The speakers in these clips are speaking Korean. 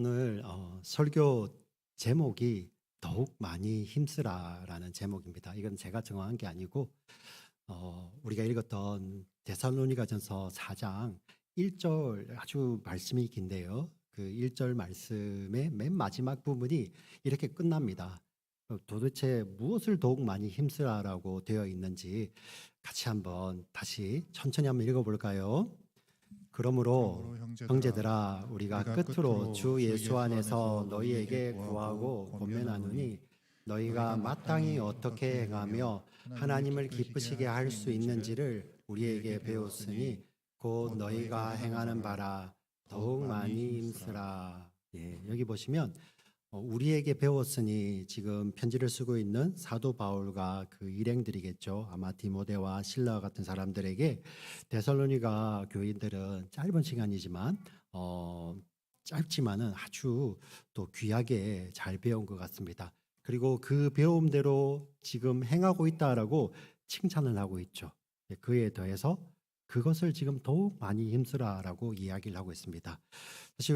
오늘 설교 제목이 더욱 많이 힘쓰라라는 제목입니다. 이건 제가 정한 게 아니고 우리가 읽었던 데살로니가전서 4장 1절 아주 말씀이 긴데요. 그 1절 말씀의 맨 마지막 부분이 이렇게 끝납니다. 도대체 무엇을 더욱 많이 힘쓰라라고 되어 있는지 같이 한번 다시 천천히 한번 읽어볼까요? 그러므로 형제들아 우리가 끝으로 주 예수 안에서 너희에게 구하고 권면하노니 너희가 마땅히 어떻게 행하며 하나님을 기쁘시게 할 수 있는지를 우리에게 배웠으니 곧 너희가 행하는 바라 더욱 많이 힘쓰라. 예, 여기 보시면 우리에게 배웠으니 지금 편지를 쓰고 있는 사도 바울과 그 일행들이겠죠. 아마 디모데와 실라 같은 사람들에게 데살로니가 교인들은 짧은 시간이지만 짧지만은 아주 또 귀하게 잘 배운 것 같습니다. 그리고 그 배움대로 지금 행하고 있다라고 칭찬을 하고 있죠. 그에 더해서 그것을 지금 더욱 많이 힘쓰라라고 이야기를 하고 있습니다. 사실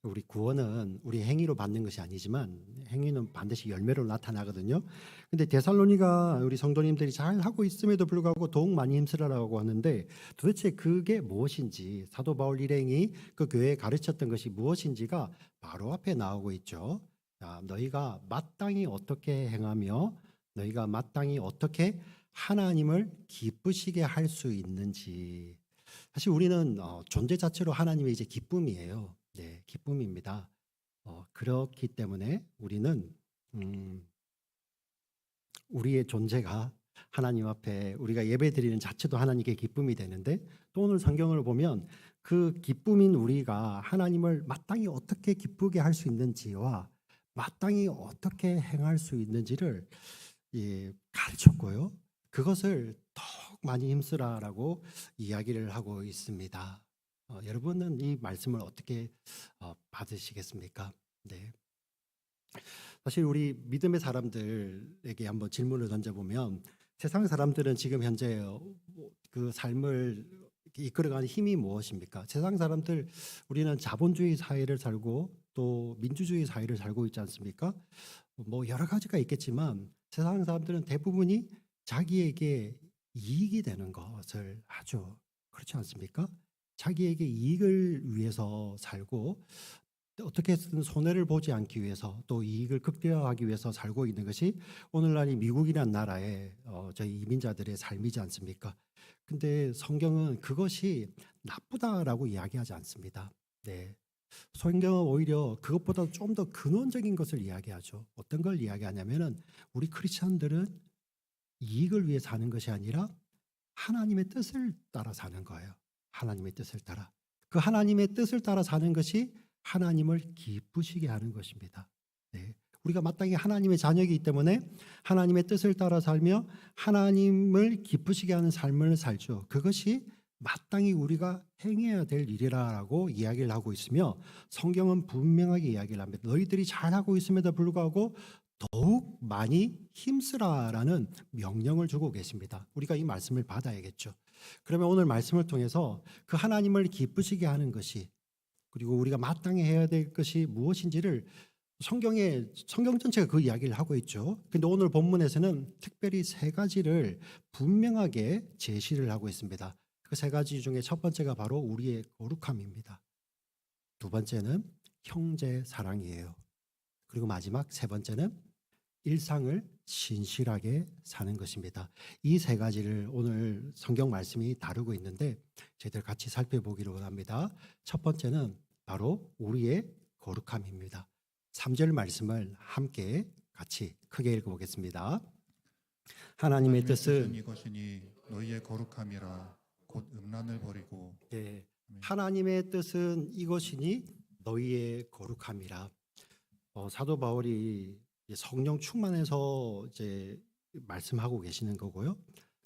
우리 구원은 우리 행위로 받는 것이 아니지만 행위는 반드시 열매로 나타나거든요. 근데 데살로니가 우리 성도님들이 잘 하고 있음에도 불구하고 더욱 많이 힘쓰라라고 하는데 도대체 그게 무엇인지 사도 바울 일행이 그 교회에 가르쳤던 것이 무엇인지가 바로 앞에 나오고 있죠. 자, 너희가 마땅히 어떻게 행하며 너희가 마땅히 어떻게 하나님을 기쁘시게 할 수 있는지. 사실 우리는 존재 자체로 하나님의 이제 기쁨이에요. 네, 기쁨입니다. 그렇기 때문에 우리는 우리의 존재가 하나님 앞에 우리가 예배드리는 자체도 하나님께 기쁨이 되는데 또 오늘 성경을 보면 그 기쁨인 우리가 하나님을 마땅히 어떻게 기쁘게 할 수 있는지와 마땅히 어떻게 행할 수 있는지를 가르쳤고요. 그것을 더욱 많이 힘쓰라라고 이야기를 하고 있습니다. 여러분은 이 말씀을 어떻게 받으시겠습니까? 네. 사실 우리 믿음의 사람들에게 한번 질문을 던져보면 세상 사람들은 지금 현재 그 삶을 이끌어가는 힘이 무엇입니까? 세상 사람들 우리는 자본주의 사회를 살고 또 민주주의 사회를 살고 있지 않습니까? 뭐 여러 가지가 있겠지만 세상 사람들은 대부분이 자기에게 이익이 되는 것을 하죠. 그렇지 않습니까? 자기에게 이익을 위해서 살고 어떻게든 손해를 보지 않기 위해서 또 이익을 극대화하기 위해서 살고 있는 것이 오늘날 이 미국이라는 나라의 저희 이민자들의 삶이지 않습니까? 근데 성경은 그것이 나쁘다라고 이야기하지 않습니다. 네. 성경은 오히려 그것보다 좀 더 근원적인 것을 이야기하죠. 어떤 걸 이야기하냐면은 우리 크리스천들은 이익을 위해 사는 것이 아니라 하나님의 뜻을 따라 사는 거예요. 하나님의 뜻을 따라. 그 하나님의 뜻을 따라 사는 것이 하나님을 기쁘시게 하는 것입니다. 네. 우리가 마땅히 하나님의 자녀이기 때문에 하나님의 뜻을 따라 살며 하나님을 기쁘시게 하는 삶을 살죠. 그것이 마땅히 우리가 행해야 될 일이라고 이야기를 하고 있으며 성경은 분명하게 이야기를 합니다. 너희들이 잘하고 있음에도 불구하고 더욱 많이 힘쓰라라는 명령을 주고 계십니다. 우리가 이 말씀을 받아야겠죠. 그러면 오늘 말씀을 통해서 그 하나님을 기쁘시게 하는 것이 그리고 우리가 마땅히 해야 될 것이 무엇인지를 성경 전체가 그 이야기를 하고 있죠. 근데 오늘 본문에서는 특별히 세 가지를 분명하게 제시를 하고 있습니다. 그 세 가지 중에 첫 번째가 바로 우리의 거룩함입니다. 두 번째는 형제 사랑이에요. 그리고 마지막 세 번째는 일상을 신실하게 사는 것입니다. 이 세 가지를 오늘 성경 말씀이 다루고 있는데 저희들 같이 살펴보기로 합니다. 첫 번째는 바로 우리의 거룩함입니다. 3절 말씀을 함께 같이 크게 읽어보겠습니다. 하나님의 뜻은 이것이니 너희의 거룩함이라 곧 음란을 버리고. 네, 하나님의 뜻은 이것이니 너희의 거룩함이라. 사도 바울이 성령 충만해서 이제 말씀하고 계시는 거고요.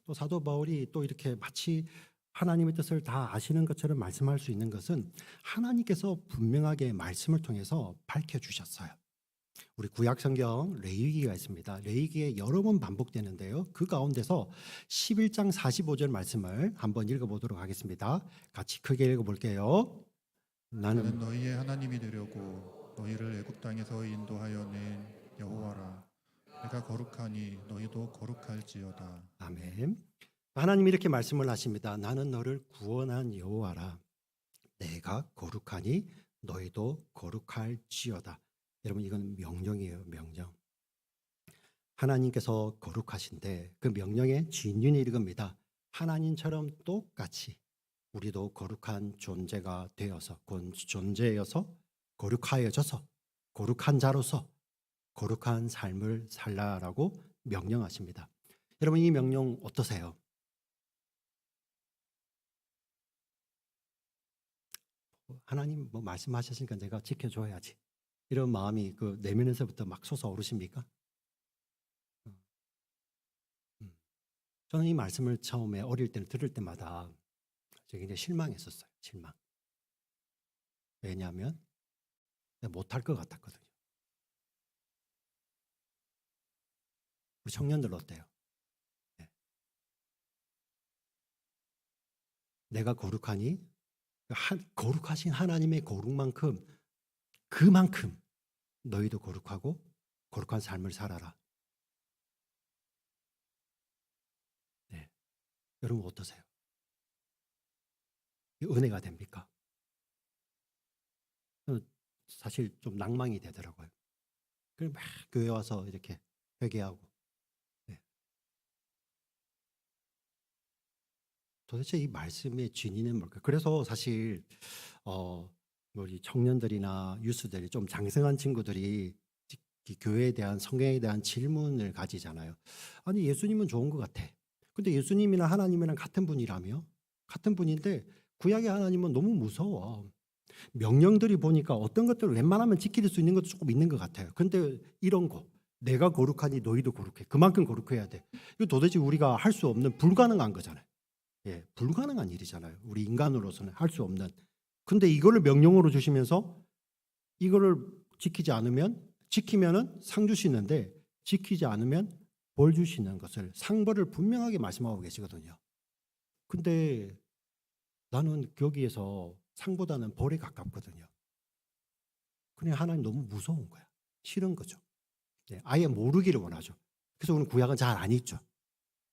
또 사도 바울이 또 이렇게 마치 하나님의 뜻을 다 아시는 것처럼 말씀할 수 있는 것은 하나님께서 분명하게 말씀을 통해서 밝혀주셨어요. 우리 구약 성경 레위기가 있습니다. 레위기에 여러 번 반복되는데요. 그 가운데서 11장 45절 말씀을 한번 읽어보도록 하겠습니다. 같이 크게 읽어볼게요. 나는 나는 너희의 하나님이 되려고 너희를 애굽 땅에서 인도하여 낸 여호와라. 내가 거룩하니 너희도 거룩할지어다. 아멘. 하나님이 이렇게 말씀을 하십니다. 나는 너를 구원한 여호와라. 내가 거룩하니 너희도 거룩할지어다. 여러분 이건 명령이에요. 명령. 하나님께서 거룩하신데 그 명령의 진윤이 이겁니다. 하나님처럼 똑같이 우리도 거룩한 존재가 되어서 존재여서 거룩하여져서 거룩한 자로서 거룩한 삶을 살라라고 명령하십니다. 여러분 이 명령 어떠세요? 하나님 뭐 말씀하셨으니까 내가 지켜줘야지. 이런 마음이 그 내면에서부터 막 솟아오르십니까? 저는 이 말씀을 처음에 어릴 때는 들을 때마다 굉장히 실망했었어요. 실망. 왜냐하면 내가 못할 것 같았거든요. 우리 청년들 어때요? 네. 내가 거룩하니 거룩하신 하나님의 거룩만큼 그만큼 너희도 거룩하고 거룩한 삶을 살아라. 네. 여러분 어떠세요? 은혜가 됩니까? 저는 사실 좀 낭망이 되더라고요. 그럼 막 교회 와서 이렇게 회개하고. 네. 도대체 이 말씀의 진위는 뭘까? 그래서 사실 우리 청년들이나 유스들이 좀 장성한 친구들이 이 교회에 대한 성경에 대한 질문을 가지잖아요. 아니 예수님은 좋은 것 같아. 근데 예수님이나 하나님이랑 같은 분이라며? 같은 분인데 구약의 하나님은 너무 무서워. 명령들이 보니까 어떤 것들을 웬만하면 지킬 수 있는 것도 조금 있는 것 같아요. 근데 이런 거 내가 거룩하니 너희도 거룩해. 그만큼 거룩해야 돼. 이거 도대체 우리가 할 수 없는 불가능한 거잖아요. 예, 불가능한 일이잖아요. 우리 인간으로서는 할 수 없는. 근데 이거를 명령으로 주시면서 이거를 지키면은 상 주시는데 지키지 않으면 벌 주시는 것을 상벌을 분명하게 말씀하고 계시거든요. 근데 나는 거기에서 상보다는 벌에 가깝거든요. 그냥 하나님 너무 무서운 거야. 싫은 거죠. 네, 아예 모르기를 원하죠. 그래서 우리는 구약은 잘 안 읽죠.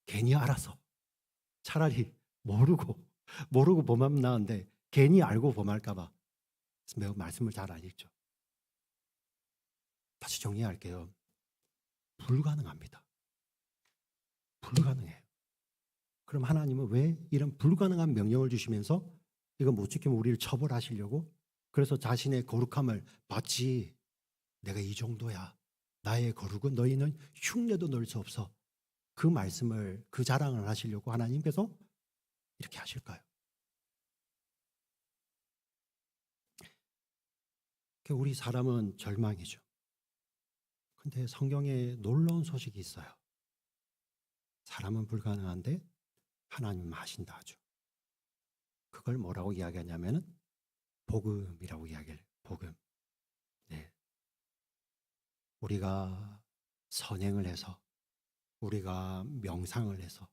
괜히 알아서. 차라리 모르고 범하면 나은데 괜히 알고 범할까 봐 매우 말씀을 잘 안 읽죠. 다시 정리할게요. 불가능합니다. 불가능해요. 그럼 하나님은 왜 이런 불가능한 명령을 주시면서 이거 못 지키면 우리를 처벌하시려고? 그래서 자신의 거룩함을 받지. 내가 이 정도야. 나의 거룩은 너희는 흉내도 낼 수 없어. 그 말씀을 그 자랑을 하시려고 하나님께서 이렇게 하실까요? 우리 사람은 절망이죠. 근데 성경에 놀라운 소식이 있어요. 사람은 불가능한데 하나님은 하신다 하죠. 그걸 뭐라고 이야기하냐면은 복음이라고 이야기해요. 복음. 네. 우리가 선행을 해서 우리가 명상을 해서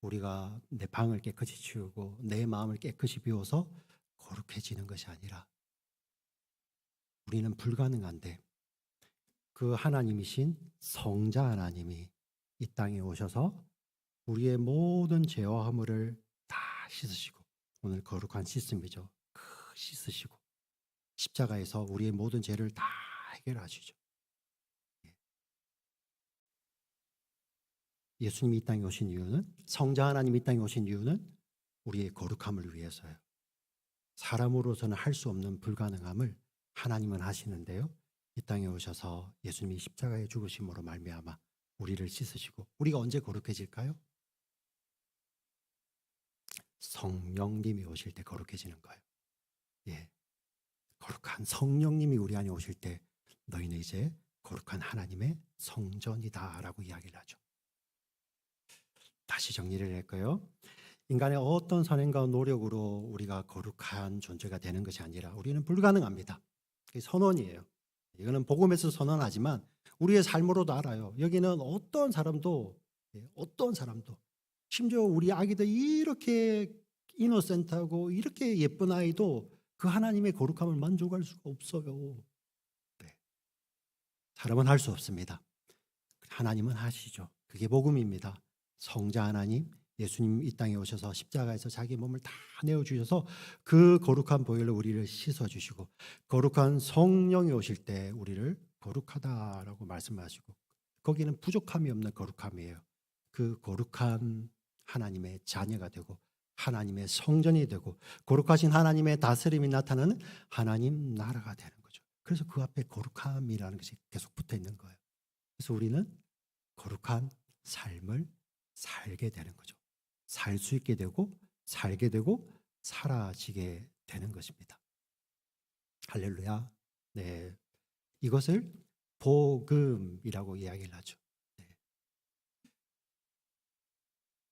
우리가 내 방을 깨끗이 치우고 내 마음을 깨끗이 비워서 거룩해지는 것이 아니라 우리는 불가능한데 그 하나님이신 성자 하나님이 이 땅에 오셔서 우리의 모든 죄와 허물을 다 씻으시고 오늘 거룩한 씻음이죠. 씻으시고 십자가에서 우리의 모든 죄를 다 해결하시죠. 예수님이 이 땅에 오신 이유는 성자 하나님이 이 땅에 오신 이유는 우리의 거룩함을 위해서요. 사람으로서는 할 수 없는 불가능함을 하나님은 하시는데요. 이 땅에 오셔서 예수님이 십자가에 죽으심으로 말미암아 우리를 씻으시고 우리가 언제 거룩해질까요? 성령님이 오실 때 거룩해지는 거예요. 예, 거룩한 성령님이 우리 안에 오실 때 너희는 이제 거룩한 하나님의 성전이다라고 이야기를 하죠. 다시 정리를 할까요? 인간의 어떤 선행과 노력으로 우리가 거룩한 존재가 되는 것이 아니라 우리는 불가능합니다. 그게 선언이에요. 이거는 복음에서 선언하지만 우리의 삶으로도 알아요. 여기는 어떤 사람도 심지어 우리 아기들 이렇게 이노센트하고 이렇게 예쁜 아이도 그 하나님의 거룩함을 만족할 수가 없어요. 네. 사람은 할 수 없습니다. 하나님은 하시죠. 그게 복음입니다. 성자 하나님, 예수님 이 땅에 오셔서 십자가에서 자기 몸을 다 내어주셔서 그 거룩한 보혈로 우리를 씻어주시고 거룩한 성령이 오실 때 우리를 거룩하다라고 말씀하시고 거기는 부족함이 없는 거룩함이에요. 그 거룩한 하나님의 자녀가 되고 하나님의 성전이 되고 거룩하신 하나님의 다스림이 나타나는 하나님 나라가 되는 거죠. 그래서 그 앞에 거룩함이라는 것이 계속 붙어 있는 거예요. 그래서 우리는 거룩한 삶을 살게 되는 거죠. 살 수 있게 되고 살게 되고 사라지게 되는 것입니다. 할렐루야. 네, 이것을 복음이라고 이야기를 하죠. 네.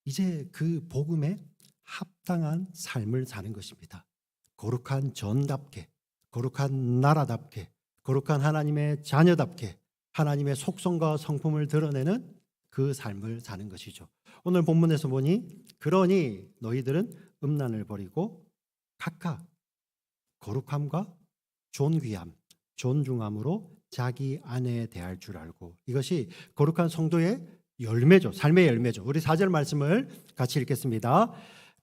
이제 그 복음에 합당한 삶을 사는 것입니다. 거룩한 전답게, 거룩한 나라답게, 거룩한 하나님의 자녀답게 하나님의 속성과 성품을 드러내는 그 삶을 사는 것이죠. 오늘 본문에서 보니 그러니 너희들은 음란을 버리고 각각 거룩함과 존귀함, 존중함으로 자기 아내에 대할 줄 알고 이것이 거룩한 성도의 열매죠. 삶의 열매죠. 우리 4절 말씀을 같이 읽겠습니다.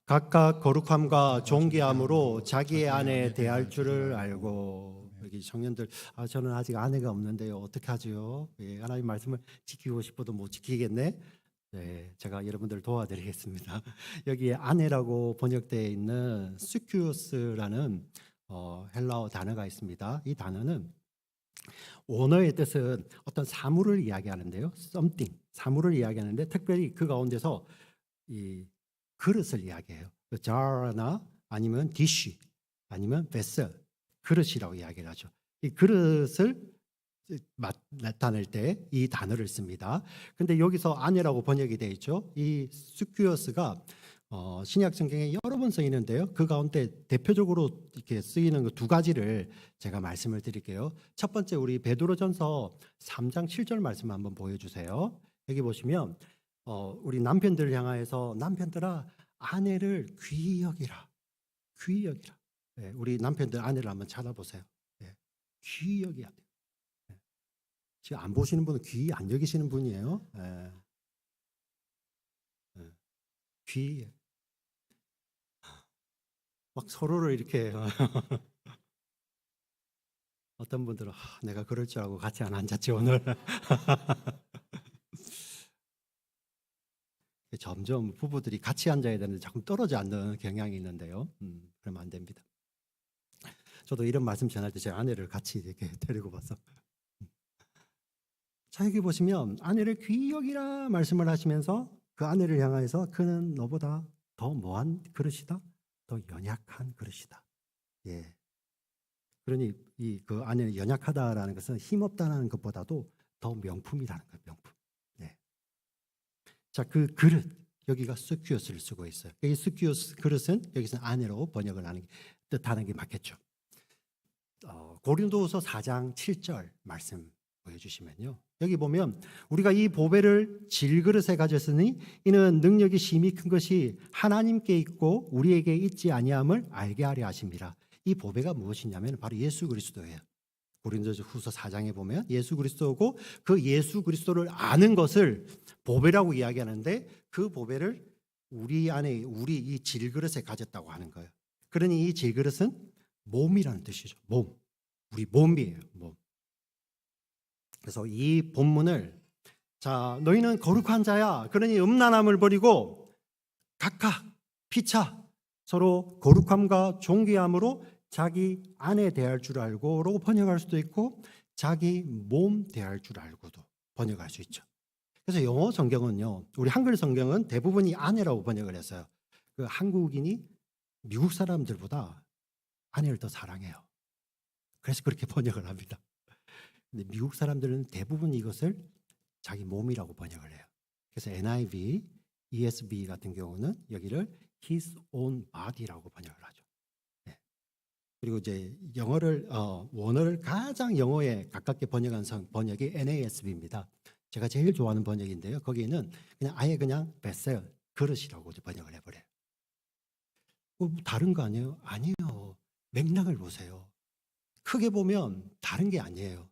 각각 거룩함과 존귀함으로 자기의 아내에 대할 줄을 알고. 여기 청년들 저는 아직 아내가 없는데요. 어떻게 하죠? 예, 하나님 말씀을 지키고 싶어도 못 지키겠네. 네, 제가 여러분들 도와드리겠습니다. 여기에 아내라고 번역되어 있는 스큐스라는 헬라어 단어가 있습니다. 이 단어는 원어의 뜻은 어떤 사물을 이야기하는데요. something, 사물을 이야기하는데 특별히 그 가운데서 이 그릇을 이야기해요. jar나 아니면 dish 아니면 vessel, 그릇이라고 이야기를 하죠. 이 그릇을 나타낼 때 이 단어를 씁니다. 근데 여기서 아내라고 번역이 되어 있죠. 이 스큐어스가 신약 성경에 여러 번 쓰이는데요. 그 가운데 대표적으로 이렇게 쓰이는 그 두 가지를 제가 말씀을 드릴게요. 첫 번째 우리 베드로전서 3장 7절 말씀 한번 보여주세요. 여기 보시면 우리 남편들을 향하여서 남편들아 아내를 귀히 여기라, 귀히 여기라. 네, 우리 남편들 아내를 한번 찾아보세요. 네, 귀히 여겨야 돼요. 네. 지금 안 보시는 분은 귀히 안 여기시는 분이에요. 네. 네. 귀히 막 서로를 이렇게 어떤 분들은 내가 그럴 줄 알고 같이 안 앉았지 오늘. 점점 부부들이 같이 앉아야 되는데 자꾸 떨어져 앉는 경향이 있는데요. 그러면 안 됩니다. 저도 이런 말씀 전할 때 제 아내를 같이 이렇게 데리고 봐서. 자, 여기 보시면 아내를 귀히 여기라 말씀을 하시면서 그 아내를 향하여서 그는 너보다 더 뭐한 그릇이다? 더 연약한 그릇이다. 예. 그러니 그 아내는 연약하다라는 것은 힘없다는 것보다도 더 명품이라는 거예요. 명품. 네. 자, 그 그릇 여기가 스큐어스를 쓰고 있어요. 이 스큐어스 그릇은 여기서 아내로 번역을 하는 뜻하는 게 맞겠죠. 고린도후서 4장 7절 말씀 보여주시면요. 여기 보면 우리가 이 보배를 질그릇에 가졌으니 이는 능력이 심히 큰 것이 하나님께 있고 우리에게 있지 아니함을 알게 하려 하심이라. 이 보배가 무엇이냐면 바로 예수 그리스도예요. 고린도후서 4장에 보면 예수 그리스도고 그 예수 그리스도를 아는 것을 보배라고 이야기하는데 그 보배를 우리 안에 우리 이 질그릇에 가졌다고 하는 거예요. 그러니 이 질그릇은 몸이라는 뜻이죠. 몸. 우리 몸이에요. 몸. 그래서 이 본문을 자 너희는 거룩한 자야. 그러니 음란함을 버리고 각각 피차 서로 거룩함과 존귀함으로 자기 아내 대할 줄 알고로 번역할 수도 있고 자기 몸 대할 줄 알고도 번역할 수 있죠. 그래서 영어 성경은요, 우리 한글 성경은 대부분이 아내라고 번역을 했어요. 그 한국인이 미국 사람들보다 아내를 더 사랑해요. 그래서 그렇게 번역을 합니다. 근데 미국 사람들은 대부분 이것을 자기 몸이라고 번역을 해요. 그래서 NIV, ESV 같은 경우는 여기를 his own body라고 번역을 하죠. 네. 그리고 이제 영어를 원어를 가장 영어에 가깝게 번역한 번역이 NASB입니다. 제가 제일 좋아하는 번역인데요. 거기에는 그냥 아예 그냥 베셀 그릇이라고 번역을 해버려요. 다른 거 아니에요? 아니에요. 맥락을 보세요. 크게 보면 다른 게 아니에요.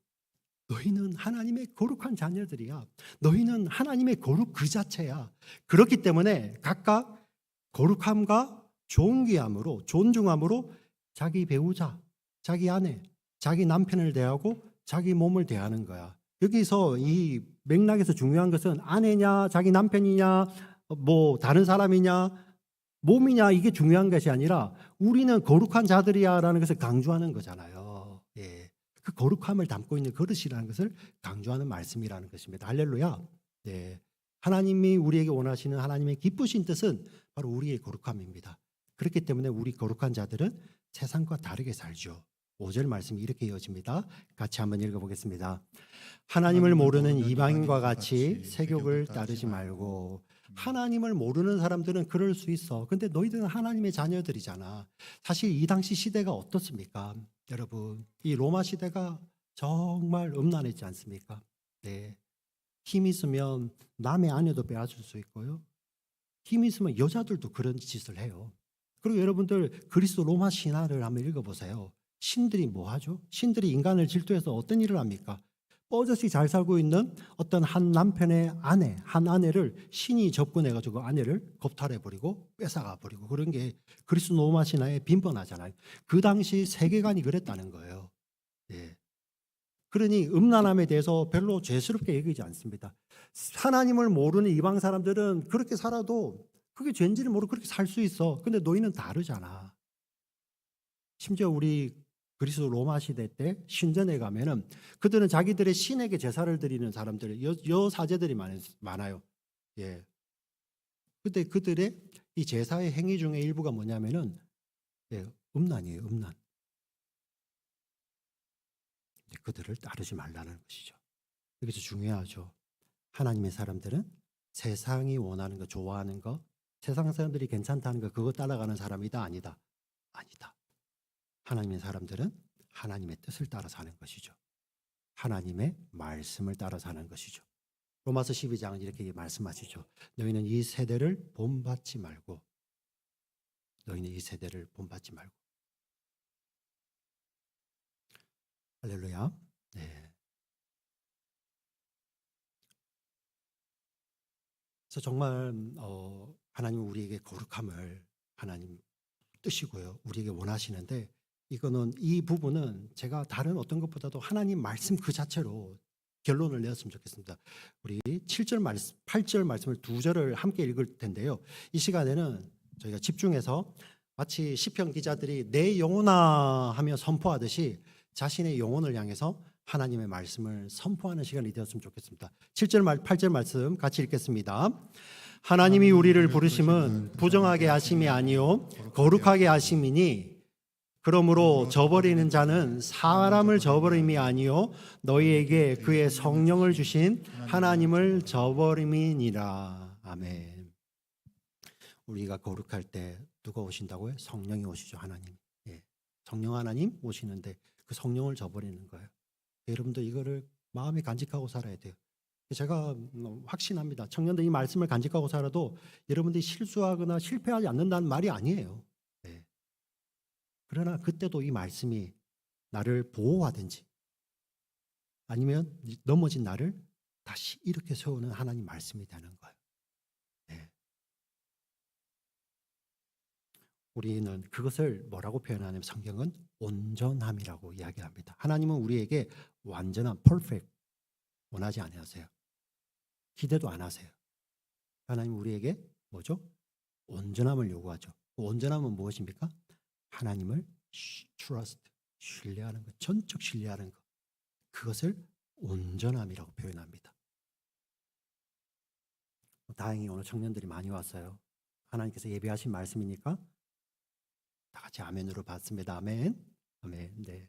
너희는 하나님의 거룩한 자녀들이야. 너희는 하나님의 거룩 그 자체야. 그렇기 때문에 각각 거룩함과 존귀함으로, 존중함으로 자기 배우자, 자기 아내, 자기 남편을 대하고 자기 몸을 대하는 거야. 여기서 이 맥락에서 중요한 것은 아내냐, 자기 남편이냐, 뭐 다른 사람이냐, 몸이냐, 이게 중요한 것이 아니라 우리는 거룩한 자들이야라는 것을 강조하는 거잖아요. 예. 그 거룩함을 담고 있는 그릇이라는 것을 강조하는 말씀이라는 것입니다. 할렐루야. 네. 하나님이 우리에게 원하시는 하나님의 기쁘신 뜻은 바로 우리의 거룩함입니다. 그렇기 때문에 우리 거룩한 자들은 세상과 다르게 살죠. 5절 말씀이 이렇게 이어집니다. 같이 한번 읽어보겠습니다. 하나님을 모르는 이방인과 같이 세욕을 따르지 말고. 하나님을 모르는 사람들은 그럴 수 있어. 근데 너희들은 하나님의 자녀들이잖아. 사실 이 당시 시대가 어떻습니까? 여러분, 이 로마 시대가 정말 음란했지 않습니까? 네. 힘 있으면 남의 아내도 빼앗을 수 있고요. 힘 있으면 여자들도 그런 짓을 해요. 그리고 여러분들 그리스 로마 신화를 한번 읽어보세요. 신들이 뭐 하죠? 신들이 인간을 질투해서 어떤 일을 합니까? 뻗어시 잘 살고 있는 어떤 한 남편의 아내, 한 아내를 신이 접근해가지고 아내를 겁탈해버리고 뺏어가버리고 그런 게 그리스 로마 신화에 빈번하잖아요. 그 당시 세계관이 그랬다는 거예요. 예. 그러니 음란함에 대해서 별로 죄스럽게 여기지 않습니다. 하나님을 모르는 이방 사람들은 그렇게 살아도 그게 죄인지를 모르고 그렇게 살 수 있어. 근데 너희는 다르잖아. 심지어 우리 그리스 로마 시대 때 신전에 가면은 그들은 자기들의 신에게 제사를 드리는 사람들, 여사제들이 많아요. 예. 근데 그들의 이 제사의 행위 중에 일부가 뭐냐면은 음란이에요, 음란. 그들을 따르지 말라는 것이죠. 여기서 중요하죠. 하나님의 사람들은 세상이 원하는 거, 좋아하는 거, 세상 사람들이 괜찮다는 거, 그거 따라가는 사람이다, 아니다? 아니다. 하나님의 사람들은 하나님의 뜻을 따라 사는 것이죠. 하나님의 말씀을 따라 사는 것이죠. 로마서 12장은 이렇게 말씀하시죠. 너희는 이 세대를 본받지 말고, 너희는 이 세대를 본받지 말고. 할렐루야. 네. 그래서 정말 하나님은 우리에게 거룩함을 하나님 뜻이고요. 우리에게 원하시는데 이거는 이 부분은 제가 다른 어떤 것보다도 하나님 말씀 그 자체로 결론을 내었으면 좋겠습니다. 우리 7절 말씀, 8절 말씀을 두 절을 함께 읽을 텐데요. 이 시간에는 저희가 집중해서 마치 시편 기자들이 내 영혼아 하며 선포하듯이 자신의 영혼을 향해서 하나님의 말씀을 선포하는 시간이 되었으면 좋겠습니다. 7절 8절 말씀 같이 읽겠습니다. 하나님이 우리를 부르심은 부정하게 하심이 아니요 거룩하게 하심이니 그러므로 저버리는 자는 사람을 저버림이 아니요 너희에게 그의 성령을 주신 하나님을 저버림이니라. 아멘. 우리가 거룩할 때 누가 오신다고요? 성령이 오시죠. 하나님. 예. 성령 하나님 오시는데 그 성령을 저버리는 거예요. 여러분도 이거를 마음에 간직하고 살아야 돼요. 제가 확신합니다. 청년들 이 말씀을 간직하고 살아도 여러분들이 실수하거나 실패하지 않는다는 말이 아니에요. 네. 그러나 그때도 이 말씀이 나를 보호하든지 아니면 넘어진 나를 다시 이렇게 세우는 하나님 말씀이 되는 거예요. 네. 우리는 그것을 뭐라고 표현하냐면 성경은 온전함이라고 이야기합니다. 하나님은 우리에게 완전한 perfect 원하지 않으세요. 기대도 안 하세요. 하나님 우리에게 뭐죠? 온전함을 요구하죠. 그 온전함은 무엇입니까? 하나님을 trust, 신뢰하는 것, 전적 신뢰하는 것. 그것을 온전함이라고 표현합니다. 다행히 오늘 청년들이 많이 왔어요. 하나님께서 예비하신 말씀이니까 다 같이 아멘으로 받습니다. 아멘. 아멘. 네.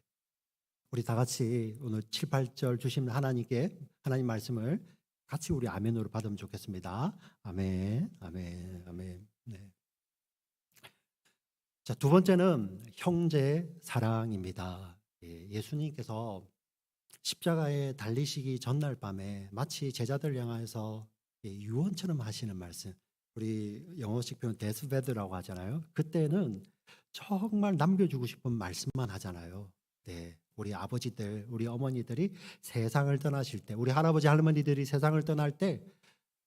우리 다 같이 오늘 7, 8절 주신 하나님께 하나님 말씀을 같이 우리 아멘으로 받으면 좋겠습니다. 아멘. 아멘. 아멘. 네. 자, 두 번째는 형제 사랑입니다. 예수님께서 십자가에 달리시기 전날 밤에 마치 제자들 향해서 유언처럼 하시는 말씀. 우리 영어식 표현 데스베드라고 하잖아요. 그때는 정말 남겨주고 싶은 말씀만 하잖아요. 네, 우리 아버지들, 우리 어머니들이 세상을 떠나실 때, 우리 할아버지 할머니들이 세상을 떠날 때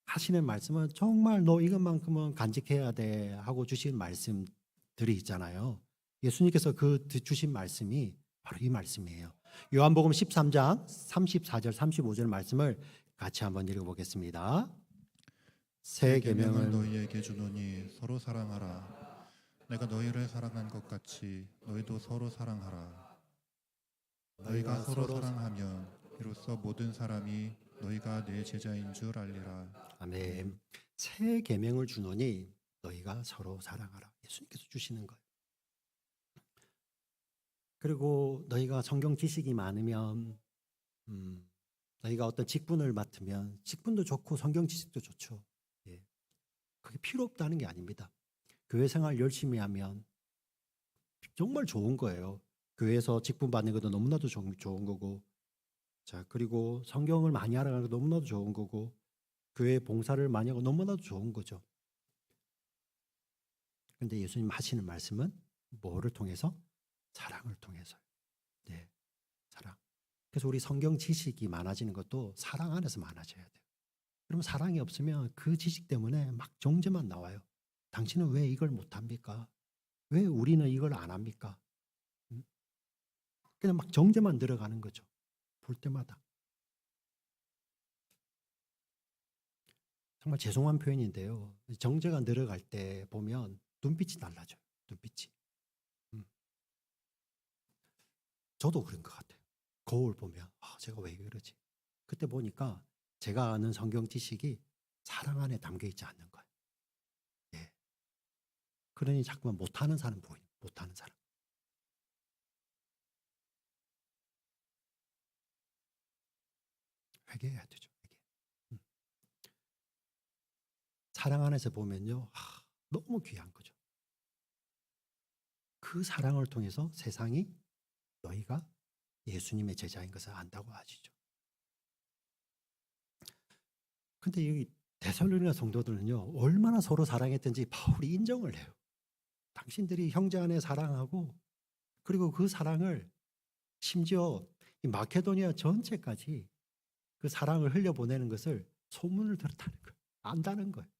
하시는 말씀은 정말 너 이것만큼은 간직해야 돼 하고 주신 말씀들이 있잖아요. 예수님께서 그 주신 말씀이 바로 이 말씀이에요. 요한복음 13장 34절 35절 말씀을 같이 한번 읽어보겠습니다. 새 계명을 계명을 너희에게 주노니 서로 사랑하라. 내가 너희를 사랑한 것 같이 너희도 서로 사랑하라. 너희가 서로 사랑하면 이로써 모든 사람이 너희가 내 제자인 줄 알리라. 아멘. 새 계명을 주노니 너희가 서로 사랑하라. 예수님께서 주시는 거예요. 그리고 너희가 성경 지식이 많으면 너희가 어떤 직분을 맡으면 직분도 좋고 성경 지식도 좋죠. 예. 그게 필요 없다는 게 아닙니다. 교회 생활 열심히 하면 정말 좋은 거예요. 교회에서 직분 받는 것도 너무나도 좋은 거고, 자, 그리고 성경을 많이 알아가는 것도 너무나도 좋은 거고, 교회 봉사를 많이 하고 너무나도 좋은 거죠. 근데 예수님 하시는 말씀은 뭐를 통해서? 사랑을 통해서요. 네, 사랑. 그래서 우리 성경 지식이 많아지는 것도 사랑 안에서 많아져야 돼요. 그러면 사랑이 없으면 그 지식 때문에 막 정죄만 나와요. 당신은 왜 이걸 못합니까? 왜 우리는 이걸 안 합니까? 그냥 막 정죄만 들어가는 거죠. 볼 때마다. 정말 죄송한 표현인데요. 정죄가 늘어갈 때 보면 눈빛이 달라져요. 눈빛이. 저도 그런 것 같아요. 거울 보면 제가 왜 그러지? 그때 보니까 제가 아는 성경 지식이 사랑 안에 담겨 있지 않는 거예요. 예. 그러니 자꾸만 못하는 사람 보여요. 못하는 사람. 회개해야 되죠. 회개. 사랑 안에서 보면요. 너무 귀한 거죠. 그 사랑을 통해서 세상이 너희가 예수님의 제자인 것을 안다고 하시죠. 근데 여기 데살로니가 성도들은요. 얼마나 서로 사랑했던지 바울이 인정을 해요. 당신들이 형제 안에 사랑하고 그리고 그 사랑을 심지어 이 마케도니아 전체까지 그 사랑을 흘려보내는 것을 소문을 들었다는 거예요. 안다는 거예요.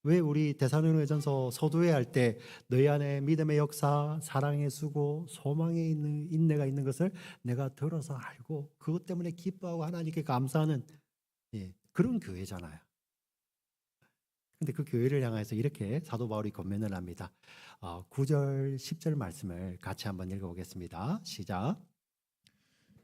왜 우리 데살로니가전서 서두에 할 때 너희 안에 믿음의 역사, 사랑의 수고, 소망에 있는 인내가 있는 것을 내가 들어서 알고 그것 때문에 기뻐하고 하나님께 감사하는 그런 교회잖아요. 근데 그 교회를 향해서 이렇게 사도 바울이 권면을 합니다. 9절, 10절 말씀을 같이 한번 읽어보겠습니다. 시작.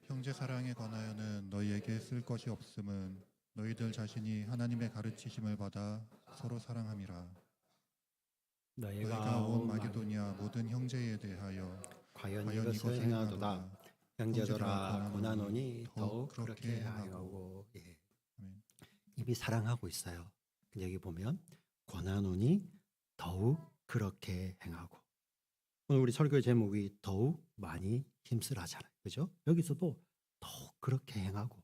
형제 사랑에 관하여는 너희에게 쓸 것이 없음은 너희들 자신이 하나님의 가르치심을 받아 서로 사랑함이라. 너희가 온 마게도니아 모든 형제에 대하여 과연 이것을 이것을 행하도다. 행하도다. 형제들아 고난오니 더욱 그렇게 행하고. 예. 이미 사랑하고 있어요. 근데 여기 보면 고난오니 더욱 그렇게 행하고. 오늘 우리 설교 제목이 더욱 많이 힘쓰라잖아요. 그죠? 여기서도 더욱 그렇게 행하고.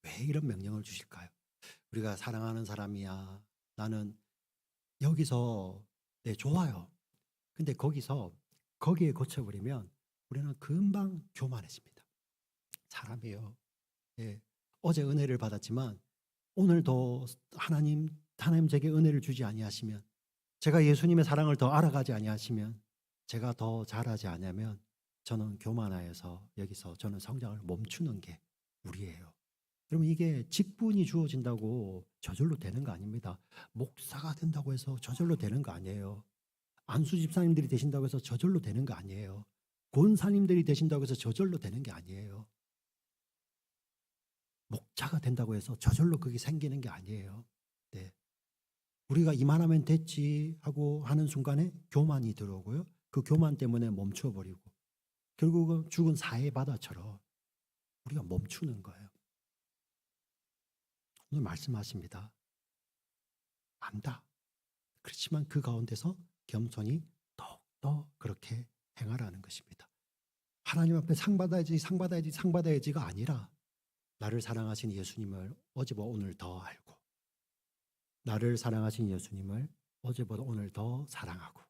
왜 이런 명령을 주실까요? 우리가 사랑하는 사람이야. 나는 여기서 좋아요. 근데 거기에 고쳐버리면 우리는 금방 교만해집니다. 사람이요. 예. 어제 은혜를 받았지만 오늘도 하나님 제게 은혜를 주지 아니하시면, 제가 예수님의 사랑을 더 알아가지 아니하시면, 제가 더 잘하지 않으면 저는 교만하여서 여기서 저는 성장을 멈추는 게 우리예요. 여러분, 이게 직분이 주어진다고 저절로 되는 거 아닙니다. 목사가 된다고 해서 저절로 되는 거 아니에요. 안수 집사님들이 되신다고 해서 저절로 되는 거 아니에요. 권사님들이 되신다고 해서 저절로 되는 게 아니에요. 목자가 된다고 해서 저절로 그게 생기는 게 아니에요. 네. 우리가 이만하면 됐지 하고 하는 순간에 교만이 들어오고요. 그 교만 때문에 멈춰버리고 결국은 죽은 사해 바다처럼 우리가 멈추는 거예요. 오늘 말씀하십니다. 안다. 그렇지만 그 가운데서 겸손히 더욱더 그렇게 행하라는 것입니다. 하나님 앞에 상 받아야지가 아니라 나를 사랑하신 예수님을 어제와 오늘 더 알고 나를 사랑하신 예수님을 어제보다 오늘 더 사랑하고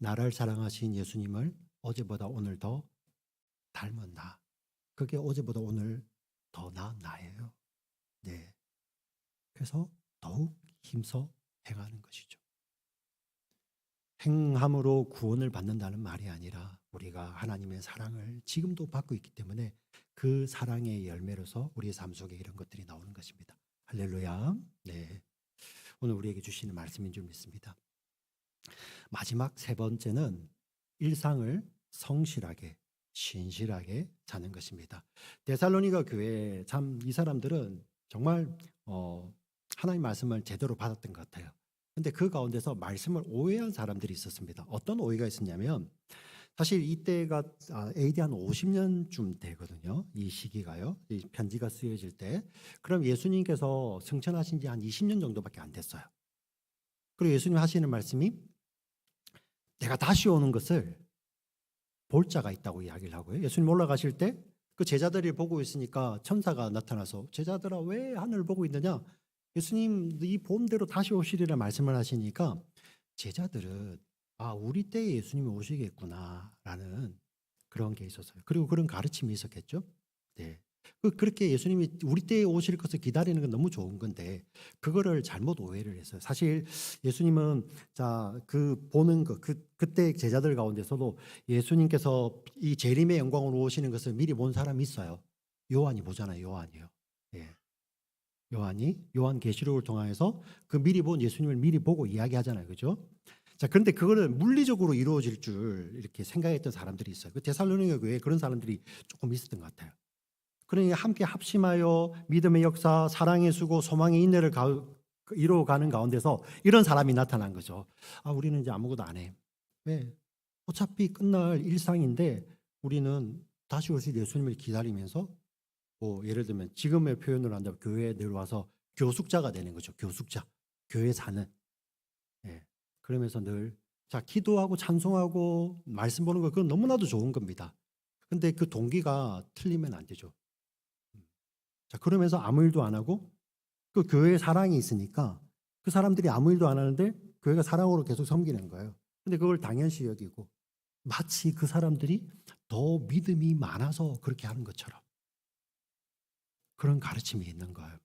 나를 사랑하신 예수님을 어제보다 오늘 더 닮은 나. 그게 어제보다 오늘 더 나은 나예요. 네. 그래서 더욱 힘써 행하는 것이죠. 행함으로 구원을 받는다는 말이 아니라 우리가 하나님의 사랑을 지금도 받고 있기 때문에 그 사랑의 열매로서 우리의 삶 속에 이런 것들이 나오는 것입니다. 할렐루야. 네. 오늘 우리에게 주시는 말씀인 줄 믿습니다. 마지막 세 번째는 일상을 성실하게 신실하게 사는 것입니다. 데살로니가 교회 참 이 사람들은 정말 하나님 말씀을 제대로 받았던 것 같아요. 근데 그 가운데서 말씀을 오해한 사람들이 있었습니다. 어떤 오해가 있었냐면 사실 이때가 AD 한 50년쯤 되거든요. 이 시기가요. 이 편지가 쓰여질 때. 그럼 예수님께서 승천하신 지 한 20년 정도밖에 안 됐어요. 그리고 예수님 하시는 말씀이 내가 다시 오는 것을 볼 자가 있다고 이야기를 하고요. 예수님 올라가실 때 그 제자들이 보고 있으니까 천사가 나타나서 제자들아 왜 하늘을 보고 있느냐? 예수님 이 봄대로 다시 오시리라 말씀을 하시니까 제자들은 우리 때에 예수님이 오시겠구나라는 그런 게 있었어요. 그리고 그런 가르침이 있었겠죠. 네. 그렇게 예수님이 우리 때에 오실 것을 기다리는 건 너무 좋은 건데 그거를 잘못 오해를 했어요. 사실 예수님은 그 보는 그때 제자들 가운데서도 예수님께서 이 재림의 영광으로 오시는 것을 미리 본 사람이 있어요. 요한이 보잖아요. 요한이요. 예. 요한이 요한계시록을 통해서 그 미리 본 예수님을 미리 보고 이야기하잖아요. 그죠? 자, 그런데 그거를 물리적으로 이루어질 줄 이렇게 생각했던 사람들이 있어요. 그 데살로니가 교회에 그런 사람들이 조금 있었던 것 같아요. 그러니 함께 합심하여 믿음의 역사, 사랑의 수고, 소망의 인내를 이루어가는 가운데서 이런 사람이 나타난 거죠. 우리는 이제 아무것도 안 해. 왜? 어차피 끝날 일상인데 우리는 다시 오실 예수님을 기다리면서 예를 들면 지금의 표현을 한다면 교회에 내려와서 교숙자가 되는 거죠. 교숙자. 교회 사는. 예. 그러면서 늘 기도하고 찬송하고 말씀 보는 거 그건 너무나도 좋은 겁니다. 근데 그 동기가 틀리면 안 되죠. 그러면서 아무 일도 안 하고 그 교회에 사랑이 있으니까 그 사람들이 아무 일도 안 하는데 교회가 사랑으로 계속 섬기는 거예요. 근데 그걸 당연시 여기고 마치 그 사람들이 더 믿음이 많아서 그렇게 하는 것처럼 그런 가르침이 있는 거예요.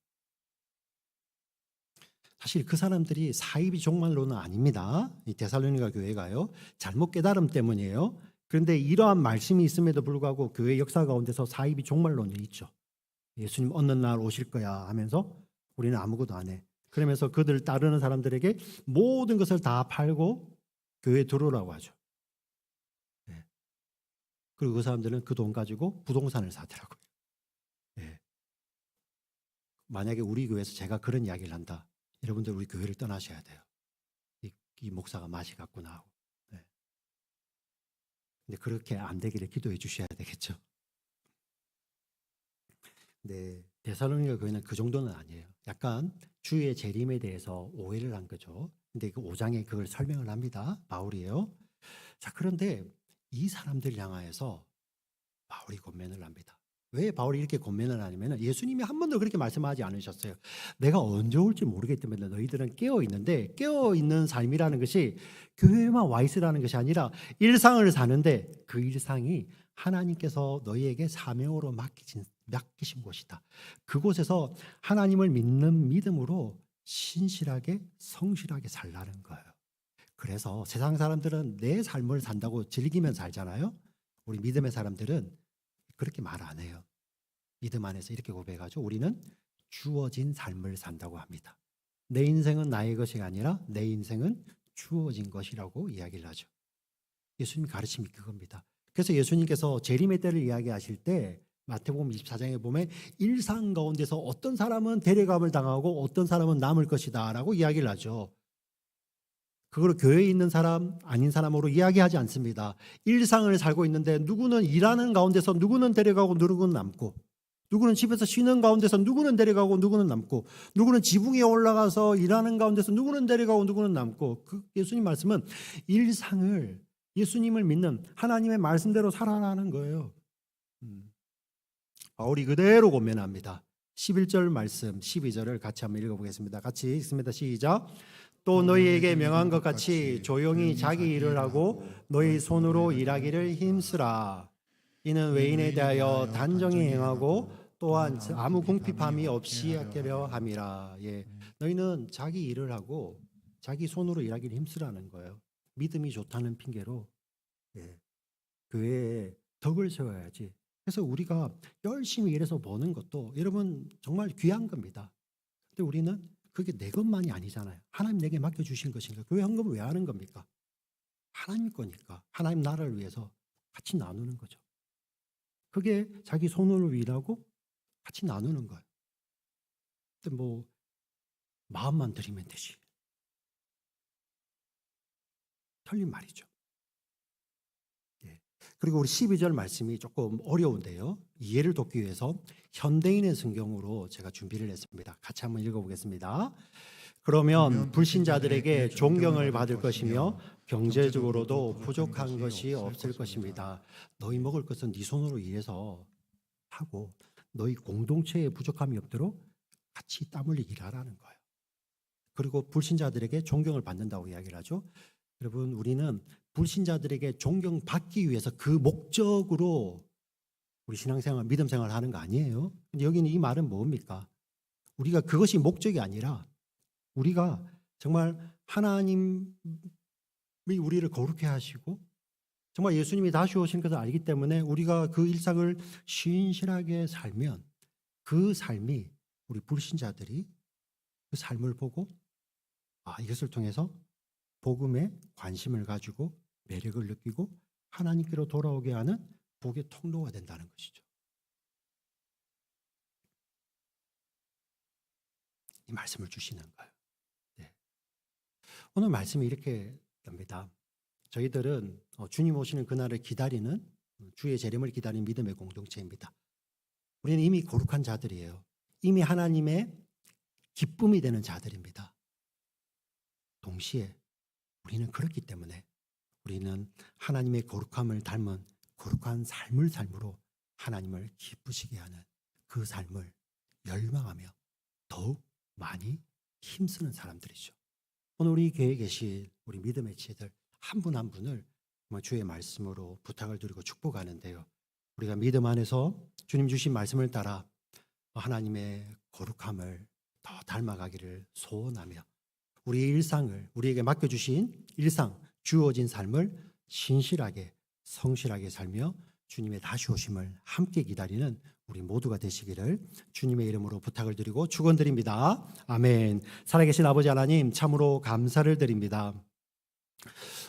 사실 그 사람들이 사이비 종말론은 아닙니다. 이 데살로니가 교회가요. 잘못 깨달음 때문이에요. 그런데 이러한 말씀이 있음에도 불구하고 교회 역사 가운데서 사이비 종말론이 있죠. 예수님 어느 날 오실 거야 하면서 우리는 아무것도 안 해. 그러면서 그들 따르는 사람들에게 모든 것을 다 팔고 교회에 들어오라고 하죠. 네. 그리고 그 사람들은 그 돈 가지고 부동산을 사더라고요. 네. 만약에 우리 교회에서 제가 그런 이야기를 한다. 여러분들 우리 교회를 떠나셔야 돼요. 이 목사가 맛이 갔구나 하고. 네. 근데 그렇게 안 되기를 기도해 주셔야 되겠죠. 네, 데살로니가 교회는 그 정도는 아니에요. 약간 주의 재림에 대해서 오해를 한 거죠. 근데 그 5장에 그걸 설명을 합니다. 바울이에요. 그런데 이 사람들 향하여서 바울이 권면을 합니다. 왜 바울이 이렇게 권면을 하냐면 예수님이 한 번도 그렇게 말씀하지 않으셨어요. 내가 언제 올지 모르기 때문에 너희들은 깨어 있는데 깨어 있는 삶이라는 것이 교회에만 와 있으라는 것이 아니라 일상을 사는데 그 일상이 하나님께서 너희에게 사명으로 맡기신 곳이다. 그곳에서 하나님을 믿는 믿음으로 신실하게 성실하게 살라는 거예요. 그래서 세상 사람들은 내 삶을 산다고 즐기면 살잖아요. 우리 믿음의 사람들은 그렇게 말 안 해요. 믿음 안에서 이렇게 고백하죠. 우리는 주어진 삶을 산다고 합니다. 내 인생은 나의 것이 아니라 내 인생은 주어진 것이라고 이야기를 하죠. 예수님 가르침이 그겁니다. 그래서 예수님께서 재림의 때를 이야기하실 때 마태복음 24장에 보면 일상 가운데서 어떤 사람은 데려감을 당하고 어떤 사람은 남을 것이다 라고 이야기를 하죠. 그걸 교회에 있는 사람 아닌 사람으로 이야기하지 않습니다. 일상을 살고 있는데 누구는 일하는 가운데서 누구는 데려가고 누구는 남고, 누구는 집에서 쉬는 가운데서 누구는 데려가고 누구는 남고, 누구는 지붕에 올라가서 일하는 가운데서 누구는 데려가고 누구는 남고. 예수님 말씀은 일상을 예수님을 믿는 하나님의 말씀대로 살아가는 거예요. 바울이 그대로 권면합니다. 11절 말씀 12절을 같이 한번 읽어보겠습니다. 같이 읽습니다. 시작. 또 너희에게 명한 것 같이 조용히 자기 일을 하고 너희 손으로 일하기를 힘쓰라. 이는 외인에 대하여 단정히 행하고 또한 아무 궁핍함이 없이 하려 함이라. 예, 너희는 자기 일을 하고 자기 손으로 일하기를 힘쓰라는 거예요. 믿음이 좋다는 핑계로 교회에 덕을 세워야지. 그래서 우리가 열심히 일해서 버는 것도 여러분 정말 귀한 겁니다. 근데 우리는 그게 내 것만이 아니잖아요. 하나님 내게 맡겨주신 것인가. 교회 헌금을 왜 하는 겁니까? 하나님 거니까. 하나님 나라를 위해서 같이 나누는 거죠. 그게 자기 손으로 일하고 같이 나누는 거예요. 근데 뭐 마음만 드리면 되지. 틀린 말이죠. 그리고 우리 12절 말씀이 조금 어려운데요. 이해를 돕기 위해서 현대인의 성경으로 제가 준비를 했습니다. 같이 한번 읽어보겠습니다. 그러면 불신자들에게 존경을 받을 것이며 경제적으로도 부족한 것이 없을 것입니다. 너희 먹을 것은 네 손으로 일해서 하고 너희 공동체에 부족함이 없도록 같이 땀 흘리게 일하라는 거예요. 그리고 불신자들에게 존경을 받는다고 이야기를 하죠. 여러분, 우리는 불신자들에게 존경받기 위해서 그 목적으로 우리 신앙생활, 믿음생활을 하는 거 아니에요. 근데 여기는 이 말은 뭡니까? 우리가 그것이 목적이 아니라 우리가 정말 하나님이 우리를 거룩해 하시고 정말 예수님이 다시 오신 것을 알기 때문에 우리가 그 일상을 신실하게 살면 그 삶이 우리 불신자들이 그 삶을 보고 이것을 통해서 복음에 관심을 가지고 매력을 느끼고 하나님께로 돌아오게 하는 복의 통로가 된다는 것이죠. 이 말씀을 주시는 거예요. 네. 오늘 말씀이 이렇게 됩니다. 저희들은 주님 오시는 그날을 기다리는 주의 재림을 기다리는 믿음의 공동체입니다. 우리는 이미 거룩한 자들이에요. 이미 하나님의 기쁨이 되는 자들입니다. 동시에 우리는 그렇기 때문에 우리는 하나님의 거룩함을 닮은 거룩한 삶으로 하나님을 기쁘시게 하는 그 삶을 열망하며 더욱 많이 힘쓰는 사람들이죠. 오늘 우리 교회에 계신 우리 믿음의 지혜들 한 분 한 분을 주의 말씀으로 부탁을 드리고 축복하는데요. 우리가 믿음 안에서 주님 주신 말씀을 따라 하나님의 거룩함을 더 닮아가기를 소원하며 우리의 일상을 우리에게 맡겨주신 일상 주어진 삶을 신실하게 성실하게 살며 주님의 다시 오심을 함께 기다리는 우리 모두가 되시기를 주님의 이름으로 부탁을 드리고 축원드립니다. 아멘. 살아계신 아버지 하나님 참으로 감사를 드립니다.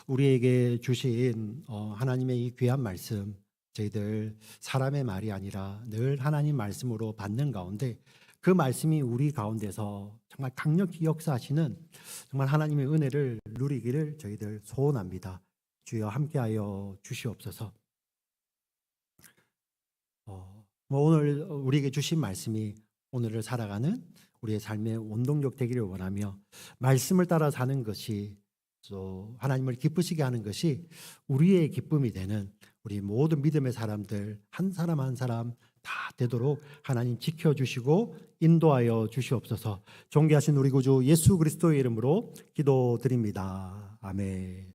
우리에게 주신 하나님의 이 귀한 말씀 저희들 사람의 말이 아니라 늘 하나님 말씀으로 받는 가운데 그 말씀이 우리 가운데서 정말 강력히 역사하시는 정말 하나님의 은혜를 누리기를 저희들 소원합니다. 주여 함께하여 주시옵소서. 오늘 우리에게 주신 말씀이 오늘을 살아가는 우리의 삶의 원동력 되기를 원하며 말씀을 따라 사는 것이 또 하나님을 기쁘시게 하는 것이 우리의 기쁨이 되는 우리 모든 믿음의 사람들 한 사람 한 사람 다 되도록 하나님 지켜주시고 인도하여 주시옵소서. 존귀하신 우리 구주 예수 그리스도의 이름으로 기도드립니다. 아멘.